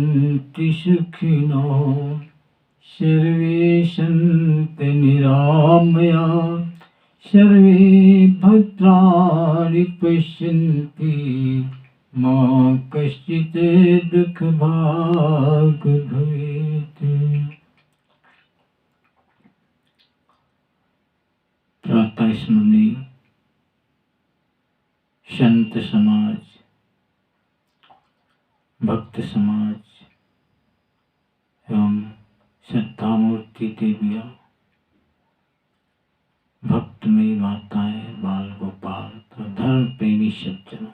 सन्ति सुखिनो सर्वे सन्तु निरामया सर्वे भद्राणि पश्यन्ति मा कश्चित् दुःखभाग् भवेत्। प्रातः स्मरणी संत समाज, भक्त समाज एवं श्रद्धामूर्ति देवियाँ, भक्तमयी माताएं, बाल गोपाल तो धर्म प्रेमी सज्जनों,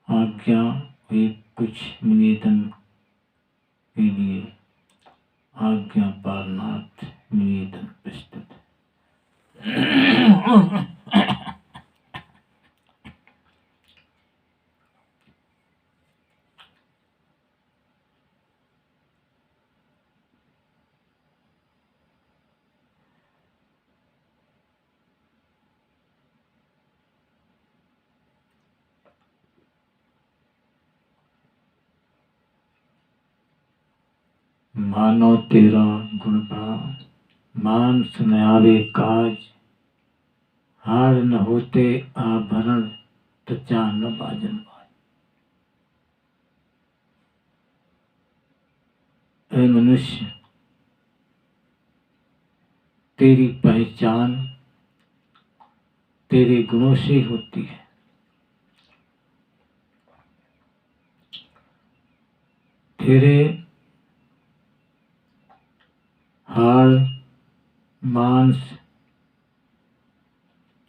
आज्ञा एक कुछ निवेदन के लिए आज्ञा पारनाथ निवेदन प्रस्तुत। मानो तेरा गुण बड़ा, मान सुन आवे काज, हार न होते आभरण त्वचा न बाजन बाज। ऐ मनुष्य, तेरी पहचान तेरे गुणों से होती है। तेरे हाड़ मांस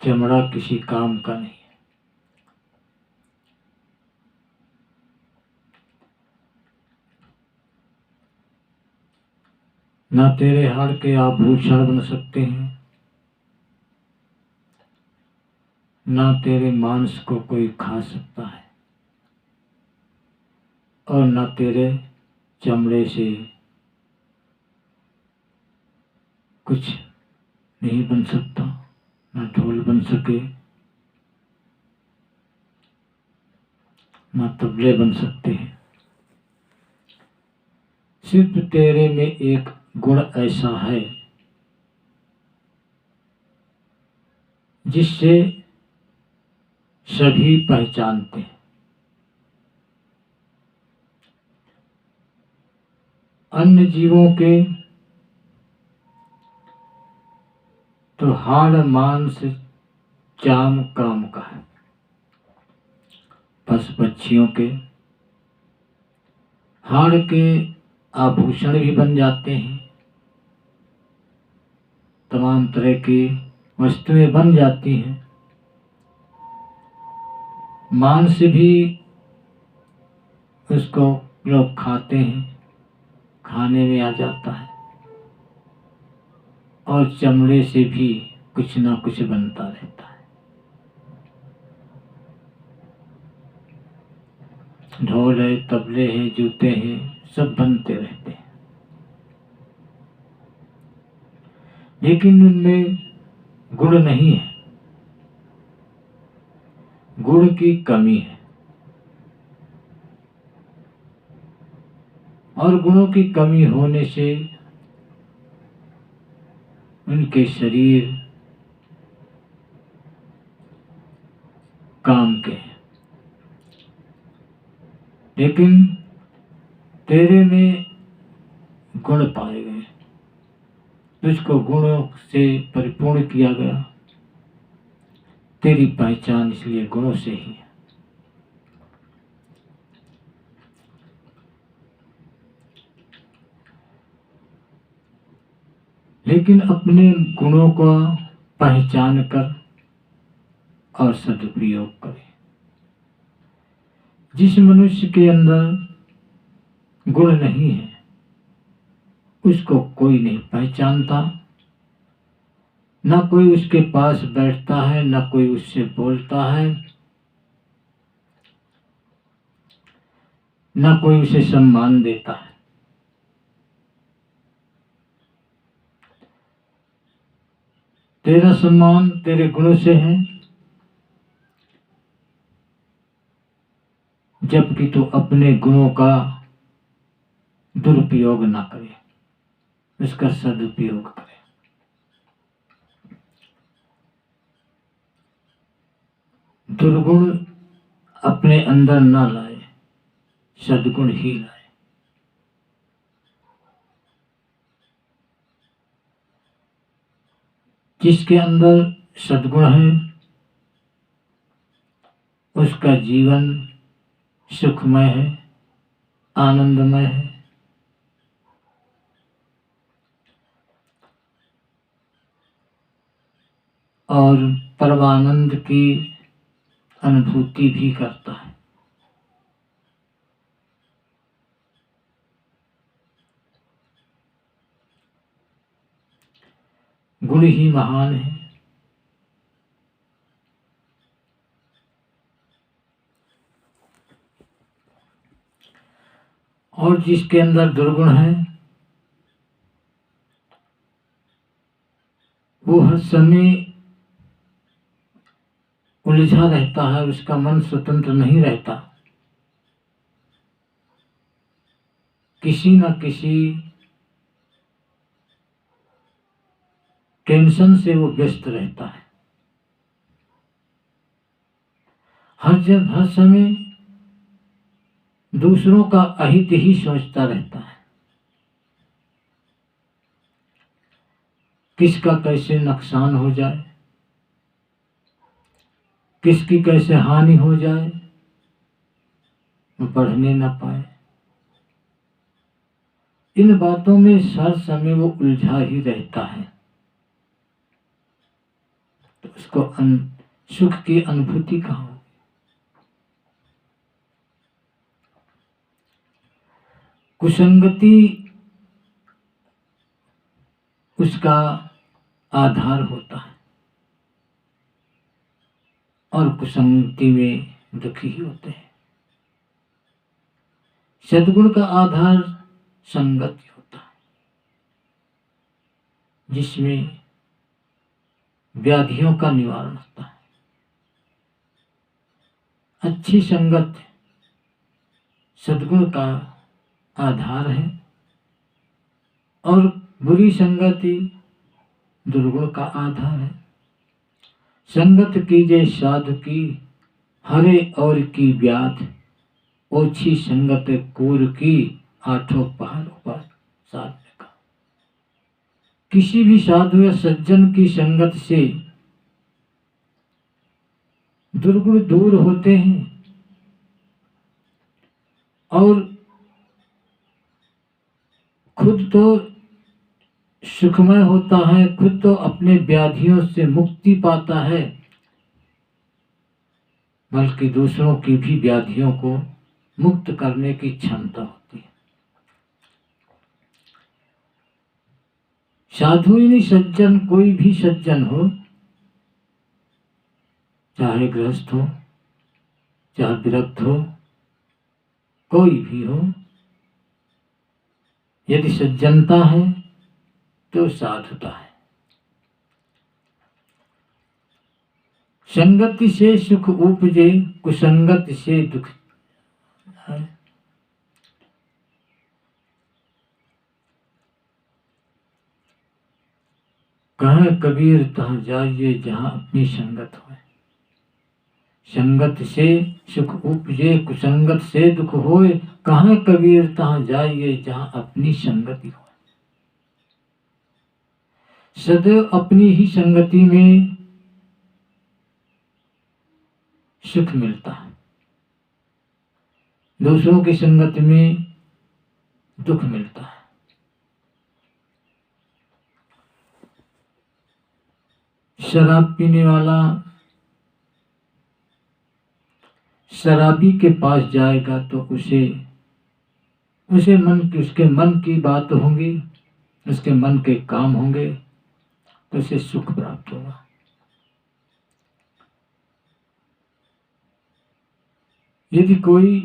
चमड़ा किसी काम का नहीं है। ना तेरे हाड़ के आभूषण बन सकते हैं, ना तेरे मांस को कोई खा सकता है, और ना तेरे चमड़े से कुछ नहीं बन सकता, ना ढोल बन सके, ना तबले बन सकते हैं। सिर्फ तेरे में एक गुण ऐसा है जिससे सभी पहचानते हैं। अन्य जीवों के तो हाड़ मांस चाम काम का है, पशु पक्षियों के हाड़ के आभूषण भी बन जाते हैं, तमाम तरह की वस्तुएं बन जाती हैं, मांस भी उसको लोग खाते हैं, खाने में आ जाता है, और चमड़े से भी कुछ ना कुछ बनता रहता है। ढोल है, तबले हैं, जूते हैं, सब बनते रहते हैं, लेकिन उनमें गुण नहीं है, गुण की कमी है। और गुणों की कमी होने से उनके शरीर काम के हैं। लेकिन तेरे में गुण पाए गए, तुझको गुणों से परिपूर्ण किया गया, तेरी पहचान इसलिए गुणों से ही है। लेकिन अपने गुणों को पहचान कर और सदुपयोग करें। जिस मनुष्य के अंदर गुण नहीं है उसको कोई नहीं पहचानता, ना कोई उसके पास बैठता है, ना कोई उससे बोलता है, ना कोई उसे सम्मान देता है। तेरा सम्मान तेरे गुणों से है। जबकि तू अपने गुणों का दुरुपयोग ना करे, उसका सदुपयोग करे। दुर्गुण अपने अंदर ना लाए, सद्गुण ही लाए। जिसके अंदर सद्गुण है उसका जीवन सुखमय है, आनंदमय है। और परमानंद की अनुभूति भी करता है। गुण ही महान है। और जिसके अंदर दुर्गुण है वो हर समय उलझा रहता है, उसका मन स्वतंत्र नहीं रहता, किसी न किसी टेंशन से वो व्यस्त रहता है। हर समय दूसरों का अहित ही सोचता रहता है, किसका कैसे नुकसान हो जाए, किसकी कैसे हानि हो जाए, वो बढ़ने न पाए। इन बातों में हर समय वो उलझा ही रहता है, तो उसको सुख की अनुभूति कहाँ होगी। कुसंगति उसका आधार होता है और कुसंगति में दुखी ही होते हैं। सद्गुण का आधार संगति होता है, जिसमें व्याधियों का निवारण होता है। अच्छी संगत सद्गुण का आधार है और बुरी संगति दुर्गुण का आधार है। संगत कीजे साधु की, हरे और की व्याध, ओछी संगत कूर की, आठों पहाड़ों पर साधने का। किसी भी साधु या सज्जन की संगत से दुर्गुण दूर होते हैं और खुद तो सुखमय होता है, खुद तो अपने व्याधियों से मुक्ति पाता है, बल्कि दूसरों की भी व्याधियों को मुक्त करने की क्षमता होती है। साधु ही नहीं, सज्जन, कोई भी सज्जन हो, चाहे गृहस्थ हो, चाहे विरक्त हो, कोई भी हो, यदि सज्जनता है तो साधुता है। संगति से सुख उपजे, कुसंगत से दुख है। कहे कबीर तहाँ जाइए जहाँ अपनी संगत हो। संगत से सुख उपजे, कुसंगत से दुख होए, कहाँ कबीर तहाँ जाइए जहाँ अपनी संगति हो। सदैव अपनी ही संगति में सुख मिलता है, दूसरों की संगति में दुख मिलता है। शराब पीने वाला शराबी के पास जाएगा तो उसके मन की बात होंगी, उसके मन के काम होंगे, तो उसे सुख प्राप्त होगा। यदि कोई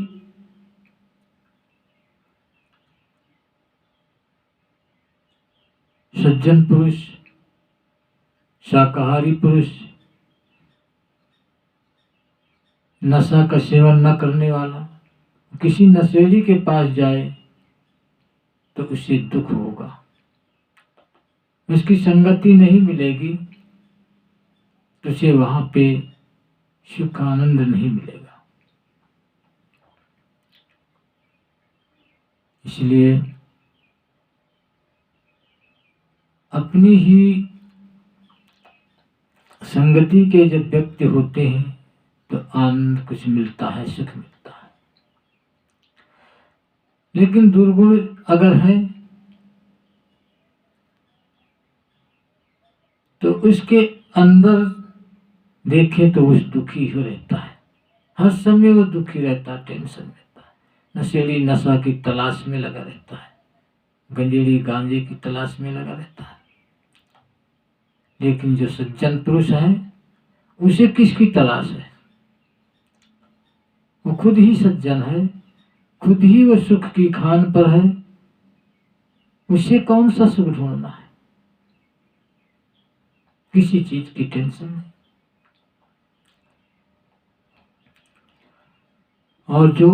सज्जन पुरुष, शाकाहारी पुरुष, नशा का सेवन न करने वाला, किसी नशेड़ी के पास जाए तो उसे दुख होगा, उसकी संगति नहीं मिलेगी तो उसे वहां पे सुख आनंद नहीं मिलेगा। इसलिए अपनी ही संगति के जब व्यक्ति होते हैं तो आनंद कुछ मिलता है, सुख मिलता है। लेकिन दुर्गुण अगर है तो उसके अंदर देखे तो उस दुखी हो रहता है, हर समय वो दुखी रहता है, टेंशन रहता है। नशेड़ी नशा की तलाश में लगा रहता है, गंजेड़ी गांजे की तलाश में लगा रहता है। लेकिन जो सज्जन पुरुष है उसे किसकी तलाश है? वो खुद ही सज्जन है, खुद ही वो सुख की खान पर है, उसे कौन सा सुख ढूंढना है? किसी चीज की टेंशन नहीं। और जो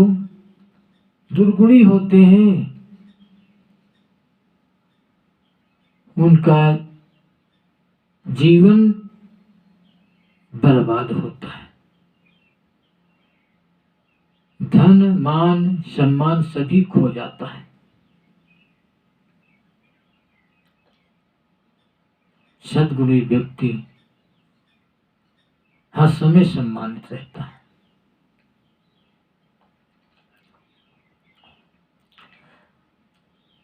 दुर्गुणी होते हैं उनका जीवन बर्बाद होता है, धन मान सम्मान सभी खो जाता है। सद्गुणी व्यक्ति हर समय सम्मानित रहता है।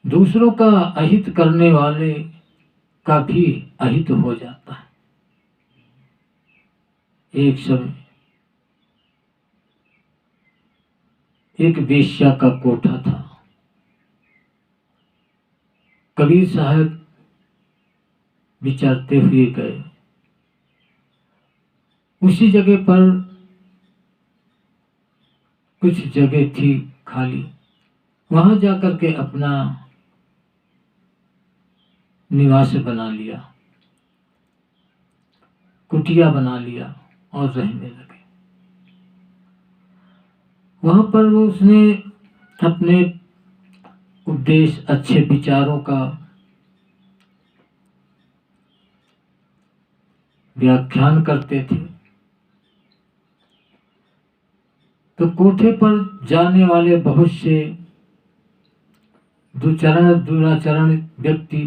दूसरों का अहित करने वाले का भी अहित हो जाता है। एक समय एक वेश्या का कोठा था। कबीर साहब विचरते हुए गए, उसी जगह पर कुछ जगह थी खाली, वहां जाकर के अपना निवास बना लिया, कुटिया बना लिया और रहने लगे। वहां पर वो उसने अपने उपदेश, अच्छे विचारों का व्याख्यान करते थे। तो कोठे पर जाने वाले बहुत से दुराचरण व्यक्ति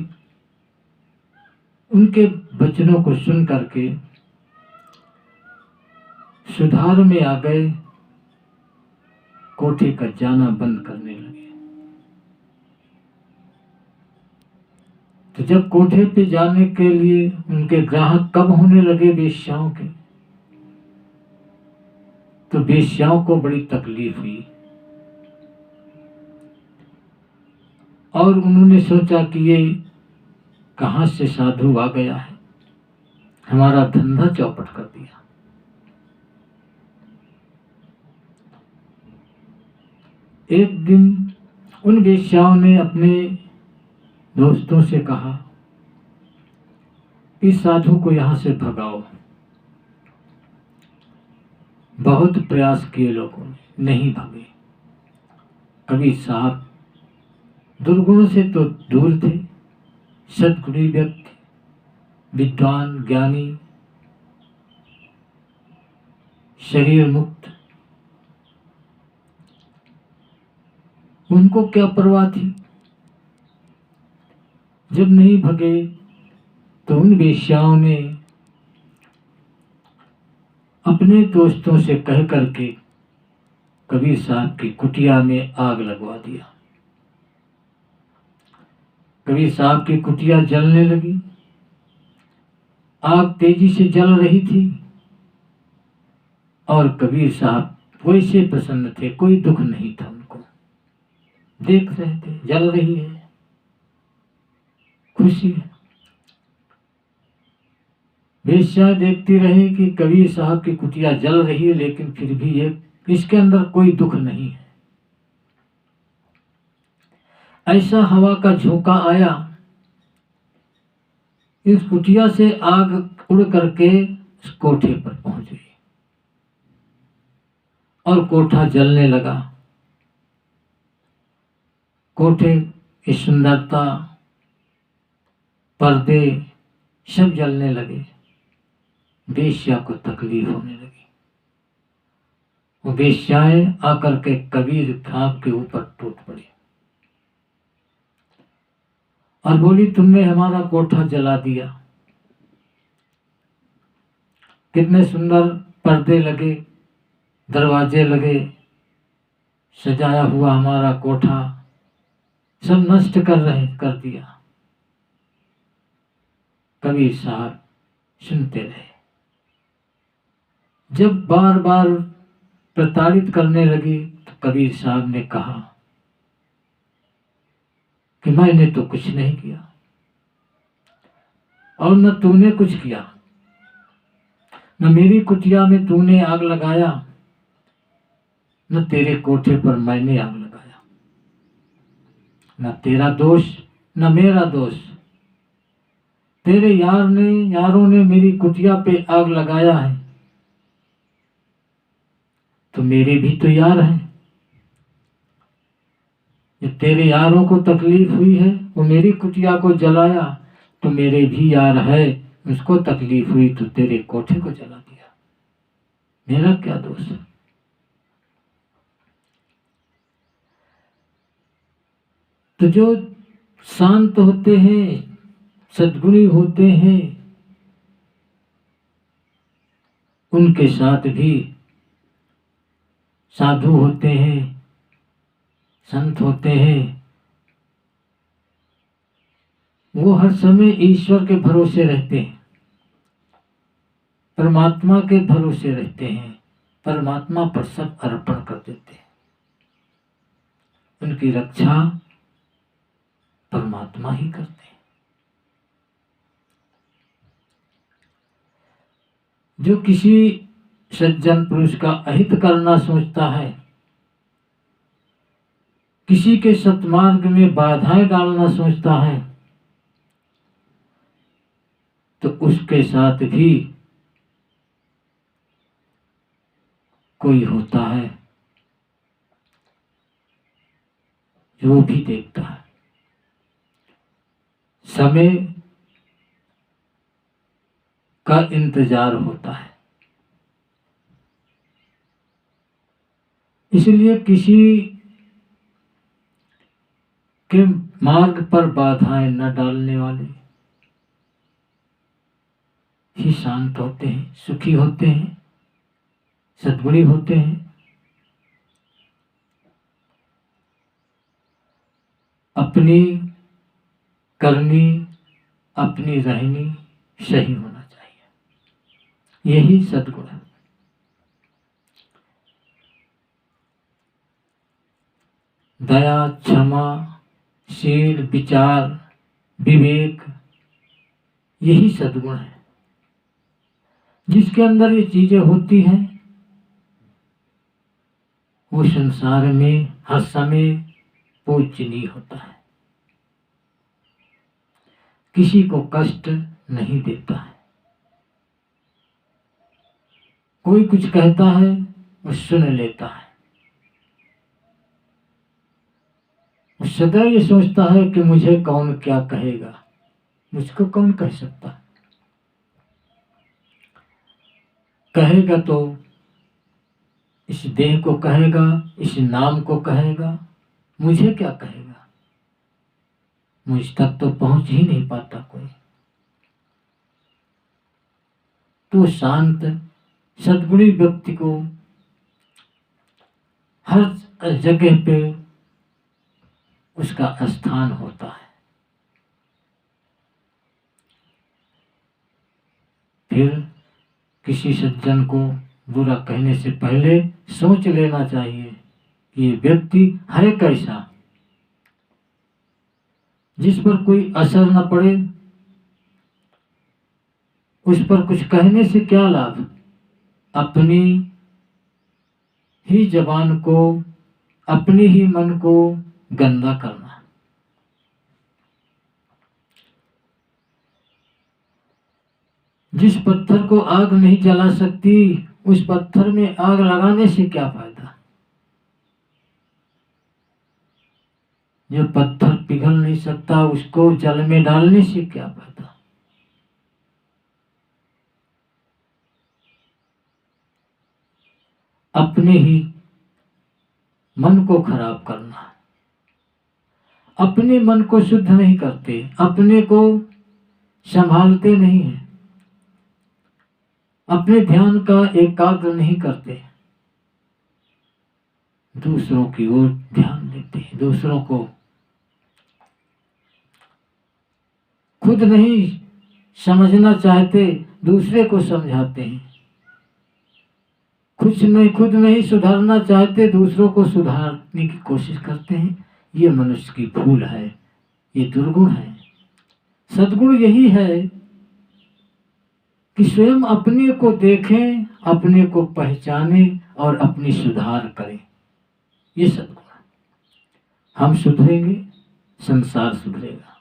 उनके वचनों को सुन करके सुधार में आ गए, कोठे का जाना बंद करने लगे। तो जब कोठे पे जाने के लिए उनके ग्राहक कब होने लगे वेश्याओं के, तो वेश्याओं को बड़ी तकलीफ हुई और उन्होंने सोचा कि ये कहां से साधु आ गया है, हमारा धंधा चौपट कर दिया। एक दिन उन वेश्याओं ने अपने दोस्तों से कहा, इस साधु को यहां से भगाओ। बहुत प्रयास किए लोगों ने, नहीं भगे। कबीर साहब दुर्गुण से तो दूर थे, सद्गुणी व्यक्ति, विद्वान, ज्ञानी, शरीर मुक्त, उनको क्या परवाह थी। जब नहीं भगे तो उन वेश्याओं ने अपने दोस्तों से कह करके कबीर साहब की कुटिया में आग लगवा दिया। कबीर साहब की कुटिया जलने लगी, आग तेजी से जल रही थी और कबीर साहब वैसे प्रसन्न थे, कोई दुख नहीं था उनको, देख रहे थे जल रही है, खुशी है। वेश्या देखती रही कि कबीर साहब की कुटिया जल रही है, लेकिन फिर भी ये इसके अंदर कोई दुख नहीं है। ऐसा हवा का झोंका आया, इस कुटिया से आग उड़ करके इस कोठे पर पहुंच गई और कोठा जलने लगा। कोठे की सुंदरता, पर्दे सब जलने लगे। वेश्या को तकलीफ होने लगी। वो वेश्याएं आकर के कबीर खाब के ऊपर टूट पड़ी और बोली, तुमने हमारा कोठा जला दिया। कितने सुंदर पर्दे लगे, दरवाजे लगे, सजाया हुआ हमारा कोठा सब नष्ट कर दिया। कबीर साहब सुनते रहे। जब बार बार प्रताड़ित करने लगी तो कबीर साहब ने कहा कि मैंने तो कुछ नहीं किया और न तूने कुछ किया, न मेरी कुटिया में तूने आग लगाया, न तेरे कोठे पर मैंने आग लगाया। न तेरा दोष न मेरा दोष। तेरे यारों ने मेरी कुटिया पे आग लगाया है तो मेरे भी तो यार हैं। ये तेरे यारों को तकलीफ हुई है, वो मेरी कुटिया को जलाया तो मेरे भी यार है, उसको तकलीफ हुई तो तेरे कोठे को जला दिया। मेरा क्या दोष है? तो जो शांत होते हैं, सद्गुणी होते हैं, उनके साथ भी साधु होते हैं, संत होते हैं, वो हर समय ईश्वर के भरोसे रहते हैं, परमात्मा के भरोसे रहते हैं, परमात्मा पर सब अर्पण कर देते हैं। उनकी रक्षा परमात्मा ही करते हैं। जो किसी सज्जन पुरुष का अहित करना सोचता है, किसी के सत्मार्ग में बाधाएं डालना सोचता है, तो उसके साथ भी कोई होता है जो भी देखता है। समय का इंतजार होता है। इसलिए किसी के मार्ग पर बाधाएं न डालने वाले ही शांत होते हैं, सुखी होते हैं, सद्गुणी होते हैं। अपनी करनी, अपनी रहनी सही होना चाहिए, यही सद्गुण है। दया, क्षमा, शील, विचार, विवेक, यही सद्गुण है। जिसके अंदर ये चीजें होती हैं वो संसार में हर समय पूजनीय होता है, किसी को कष्ट नहीं देता है। कोई कुछ कहता है वो सुन लेता है, वो सदैव ये सोचता है कि मुझे कौन क्या कहेगा, मुझको कौन कह सकता है। कहेगा तो इस देह को कहेगा, इस नाम को कहेगा, मुझे क्या कहेगा। मुझ तक तो पहुंच ही नहीं पाता कोई। तो शांत सद्गुणी व्यक्ति को हर जगह पे उसका स्थान होता है। फिर किसी सज्जन को बुरा कहने से पहले सोच लेना चाहिए कि ये व्यक्ति है कैसा, जिस पर कोई असर न पड़े, उस पर कुछ कहने से क्या लाभ। अपनी ही जबान को, अपने ही मन को गंदा करना। जिस पत्थर को आग नहीं जला सकती, उस पत्थर में आग लगाने से क्या फायदा। जो पत्थर पिघल नहीं सकता उसको जल में डालने से क्या फायदा। अपने ही मन को खराब करना, अपने मन को शुद्ध नहीं करते, अपने को संभालते नहीं हैं, अपने ध्यान का एकाग्र नहीं करते, दूसरों की ओर ध्यान देते हैं, दूसरों को खुद नहीं समझना चाहते, दूसरे को समझाते हैं, खुद नहीं सुधारना चाहते, दूसरों को सुधारने की कोशिश करते हैं। ये मनुष्य की भूल है, ये दुर्गुण है। सद्गुण यही है कि स्वयं अपने को देखें, अपने को पहचाने और अपनी सुधार करें। ये सद्गुण है। हम सुधरेंगे, संसार सुधरेगा।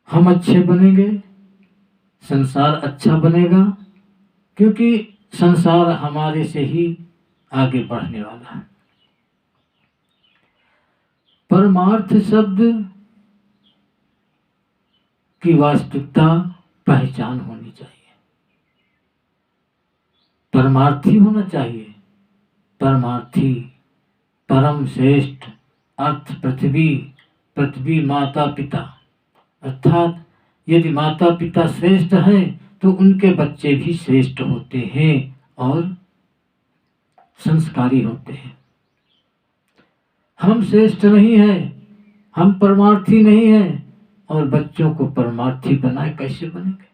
हम अच्छे बनेंगे, संसार अच्छा बनेगा, क्योंकि संसार हमारे से ही आगे बढ़ने वाला है। परमार्थ शब्द की वास्तविकता पहचान होनी चाहिए। परमार्थी होना चाहिए। परमार्थी, परम श्रेष्ठ अर्थ पृथ्वी माता पिता, अर्थात यदि माता पिता श्रेष्ठ हैं तो उनके बच्चे भी श्रेष्ठ होते हैं और संस्कारी होते हैं। हम श्रेष्ठ नहीं हैं, हम परमार्थी नहीं हैं, और बच्चों को परमार्थी बनाए कैसे बनेंगे।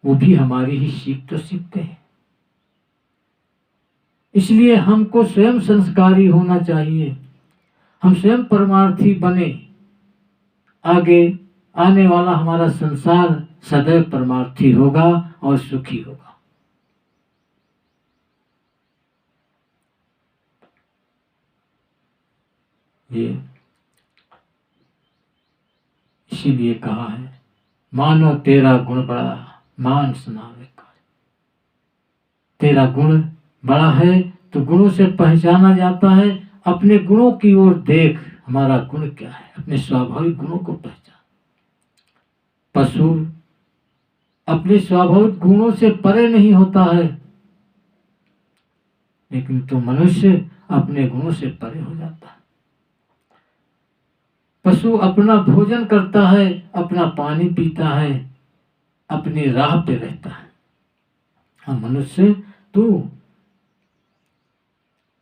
वो भी हमारी ही सीख तो सीखते हैं। इसलिए हमको स्वयं संस्कारी होना चाहिए, हम स्वयं परमार्थी बने, आगे आने वाला हमारा संसार सदैव परमार्थी होगा और सुखी होगा। ये इसीलिए कहा है, मानो तेरा गुण बड़ा मान सुनावे। तेरा गुण बड़ा है तो गुणों से पहचाना जाता है। अपने गुणों की ओर देख, हमारा गुण क्या है, अपने स्वाभाविक गुणों को पहचान। पशु अपने स्वाभाविक गुणों से परे नहीं होता है, लेकिन तो मनुष्य अपने गुणों से परे हो जाता है। पशु अपना भोजन करता है, अपना पानी पीता है, अपनी राह पे रहता है। हाँ मनुष्य, तू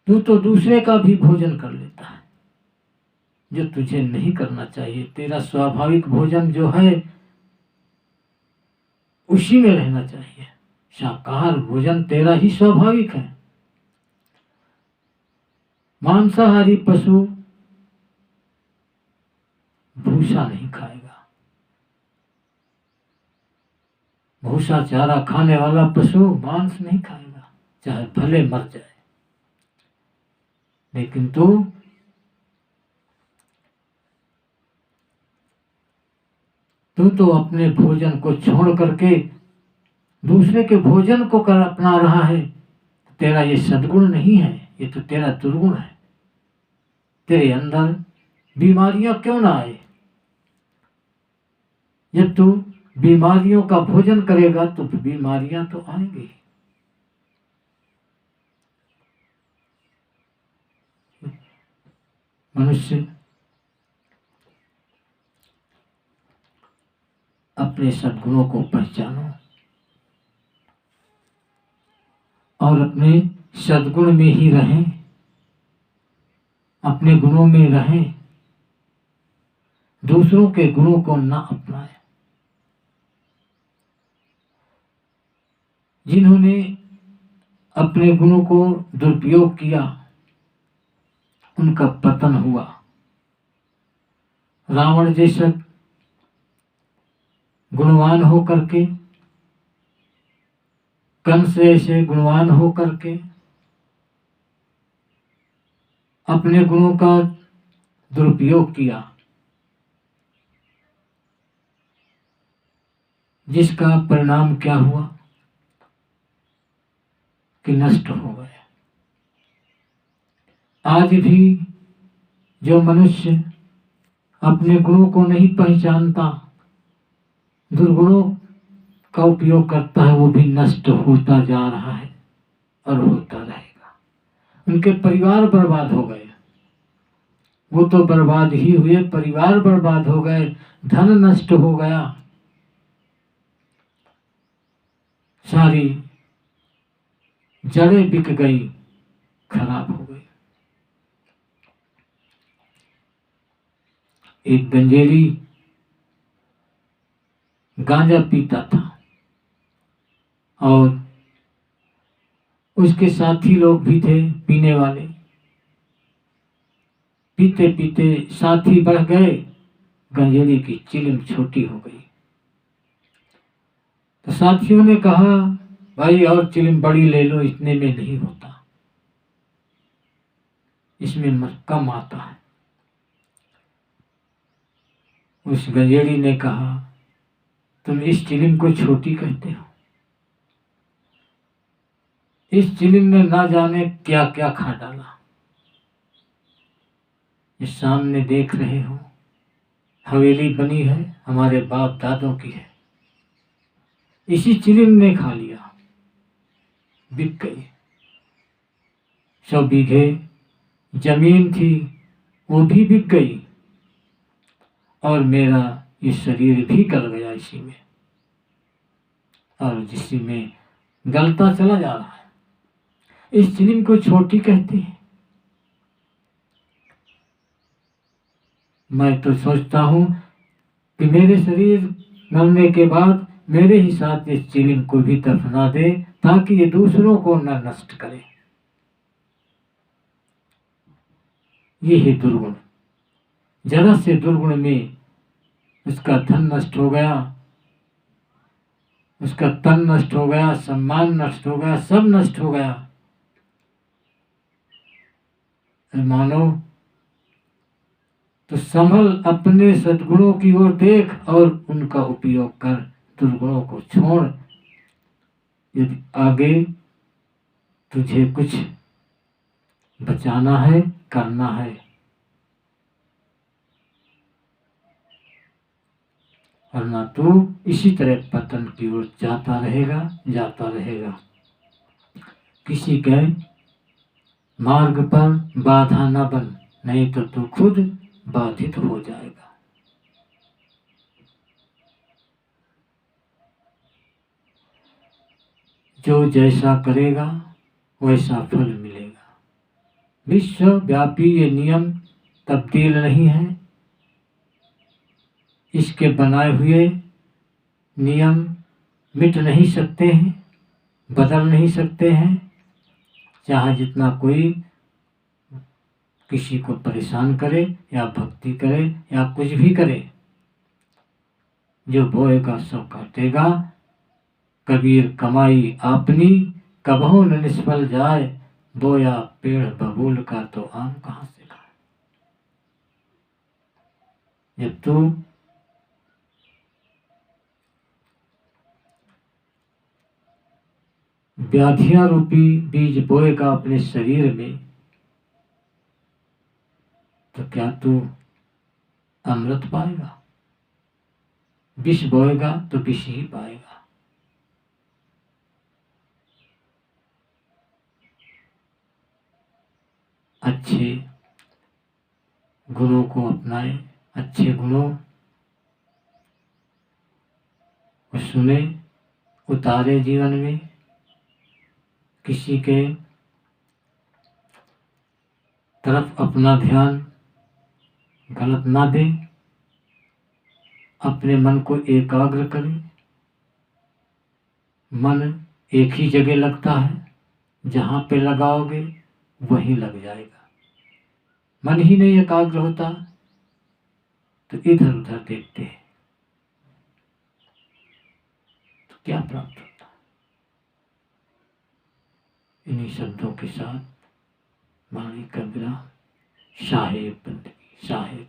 तो दूसरे का भी भोजन कर लेता है, जो तुझे नहीं करना चाहिए। तेरा स्वाभाविक भोजन जो है उसी में रहना चाहिए। शाकाहार भोजन तेरा ही स्वाभाविक है। मांसाहारी पशु भूसा नहीं खाएगा। भूसा चारा खाने वाला पशु मांस नहीं खाएगा, चाहे भले मर जाए। लेकिन तू तो अपने भोजन को छोड़ करके दूसरे के भोजन को कर अपना रहा है। तेरा ये सद्गुण नहीं है, ये तो तेरा दुर्गुण है। तेरे अंदर बीमारियां क्यों ना आए। जब तू बीमारियों का भोजन करेगा तो बीमारियां तो आएंगी। मनुष्य अपने सद्गुणों को पहचानो और अपने सद्गुण में ही रहें, अपने गुणों में रहें, दूसरों के गुणों को ना अपनाएं। जिन्होंने अपने गुणों को दुरुपयोग किया उनका पतन हुआ। रावण जैसा गुणवान हो करके, कंस ऐसे गुणवान हो करके अपने गुणों का दुरुपयोग किया, जिसका परिणाम क्या हुआ। कि नष्ट हो गए। आज भी जो मनुष्य अपने गुणों को नहीं पहचानता, दुर्गुणों का उपयोग करता है, वो भी नष्ट होता जा रहा है और होता रहेगा। उनके परिवार बर्बाद हो गए, वो तो बर्बाद ही हुए, परिवार बर्बाद हो गए, धन नष्ट हो गया, सारी जड़ें बिक गई, खराब हो गई। एक गंजेड़ी गांजा पीता था और उसके साथी लोग भी थे पीने वाले। पीते पीते साथी बढ़ गए, गंजेड़ी की चिलम छोटी हो गई। तो साथियों ने कहा, भाई और चिलम बड़ी ले लो, इतने में नहीं होता, इसमें कम आता है। उस गंजेड़ी ने कहा, तुम इस चिलम को छोटी कहते हो? इस चिलम में ना जाने क्या क्या खा डाला। इस सामने देख रहे हो, हवेली बनी है, हमारे बाप दादों की है, इसी चिलम ने खा लिया, बिक गई। 100 बीघे जमीन थी, वो भी बिक गई, और मेरा ये शरीर भी गल गया इसी में, और जिसी में गलता चला जा रहा है। इस चिलम को छोटी कहते हैं। मैं तो सोचता हूं कि मेरे शरीर मरने के बाद मेरे ही साथ इस चिलम को भी दफना दे, ताकि ये दूसरों को न नष्ट करे। ये है दुर्गुण। जरा से दुर्गुण में उसका धन नष्ट हो गया, उसका तन नष्ट हो गया, सम्मान नष्ट हो गया, सब नष्ट हो गया। मानो तो संभल, अपने सद्गुणों की ओर देख और उनका उपयोग कर, दुर्गुणों को छोड़। यदि आगे तुझे कुछ बचाना है, करना है, वरना तू इसी तरह पतन की ओर जाता रहेगा, जाता रहेगा। किसी के मार्ग पर बाधा न बन, नहीं तो तू खुद बाधित हो जाएगा। जो जैसा करेगा वैसा फल मिलेगा। विश्वव्यापी ये नियम तब्दील नहीं है। इसके बनाए हुए नियम मिट नहीं सकते हैं, बदल नहीं सकते हैं, चाहे जितना कोई किसी को परेशान करे या भक्ति करे या कुछ भी करे। जो बोएगा सो काटेगा, कबीर कमाई आपनी, कबहू न निष्फल जाए, बोया पेड़ बबूल का तो आम कहां से खाए। जब तू व्याधियां रूपी बीज बोएगा अपने शरीर में, तो क्या तू अमृत पाएगा? विष बोएगा तो विष ही पाएगा। अच्छे गुणों को अपनाए, अच्छे गुणों को सुने, उतारे जीवन में। किसी के तरफ अपना ध्यान गलत ना दे, अपने मन को एकाग्र करें। मन एक ही जगह लगता है, जहां पे लगाओगे वहीं लग जाएगा। मन ही नहीं एकाग्र होता तो इधर उधर देखते हैं तो क्या प्राप्त होता। इन्हीं शब्दों के साथ वाणी का विराम। साहेब बंदगी, साहेब।